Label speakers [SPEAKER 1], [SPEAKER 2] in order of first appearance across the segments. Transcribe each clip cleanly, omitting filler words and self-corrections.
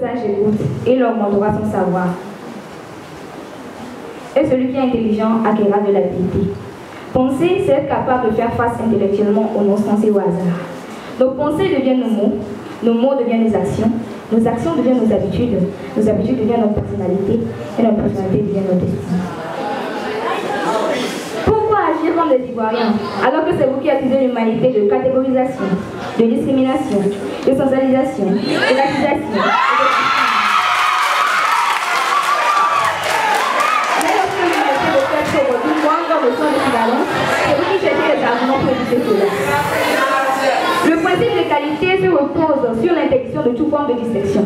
[SPEAKER 1] sage écoute, il augmentera son savoir. Et celui qui est intelligent acquérera de l'habileté. Penser, c'est être capable de faire face intellectuellement aux non-sensés au hasard. Nos pensées deviennent nos mots deviennent nos actions deviennent nos habitudes deviennent notre personnalité, et notre personnalité devient notre destin. Pourquoi agir comme des Ivoiriens, alors que c'est vous qui accusez l'humanité de catégorisation, de discrimination, de sensualisation, de racisation, c'est vous qui cherchez les arguments pour éviter cela. Le principe d'égalité se repose sur l'interdiction de toute forme de distinction.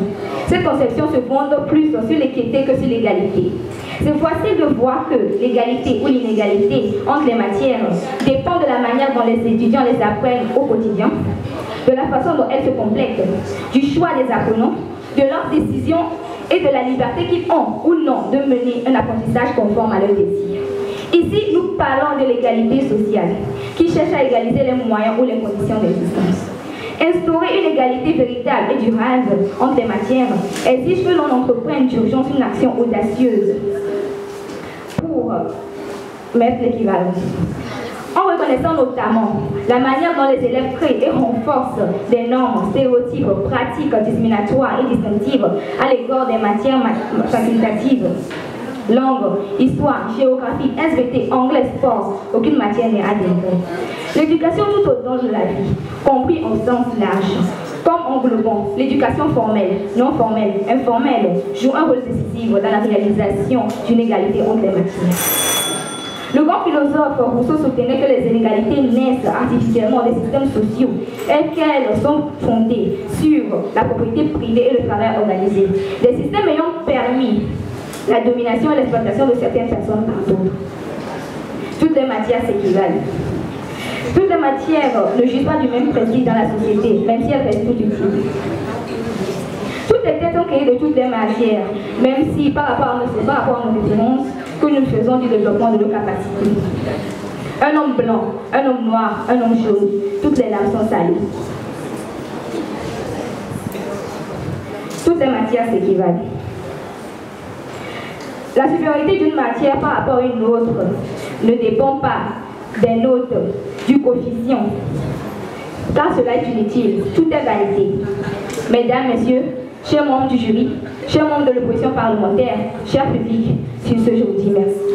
[SPEAKER 1] Cette conception se fonde plus sur l'équité que sur l'égalité. C'est facile de voir que l'égalité ou l'inégalité entre les matières dépend de la manière dont les étudiants les apprennent au quotidien, de la façon dont elles se complètent, du choix des apprenants, de leurs décisions et de la liberté qu'ils ont ou non de mener un apprentissage conforme à leurs désirs. Ici, nous parlons de l'égalité sociale, qui cherche à égaliser les moyens ou les conditions d'existence. Instaurer une égalité véritable et durable entre les matières exige que l'on entreprenne d'urgence une action audacieuse pour mettre l'équivalence. En reconnaissant notamment la manière dont les élèves créent et renforcent des normes, stéréotypes, pratiques discriminatoires et distinctives à l'égard des matières facultatives, langue, histoire, géographie, SVT, anglais, sport, aucune matière n'est intégrée. L'éducation tout au long de la vie, compris en sens large, comme englobant l'éducation formelle, non formelle, informelle, joue un rôle décisif dans la réalisation d'une égalité entre les matières. Le grand philosophe Rousseau soutenait que les inégalités naissent artificiellement des systèmes sociaux et qu'elles sont fondées sur la propriété privée et le travail organisé. Des systèmes ayant permis la domination et l'exploitation de certaines personnes par d'autres. Toutes les matières s'équivalent. Toutes les matières ne jouissent pas du même principe dans la société, même si elles restent toutes utiles. Toutes les têtes sont créées de toutes les matières, même si par rapport à nos différences, que nous faisons du développement de nos capacités. Un homme blanc, un homme noir, un homme jaune, toutes les lames sont salées. Toutes les matières s'équivalent. La supériorité d'une matière par rapport à une autre ne dépend pas des notes, du coefficient, car cela est inutile, tout est validé. Mesdames, Messieurs, chers membres du jury, chers membres de l'opposition parlementaire, chers publics, sur ce je vous dis merci.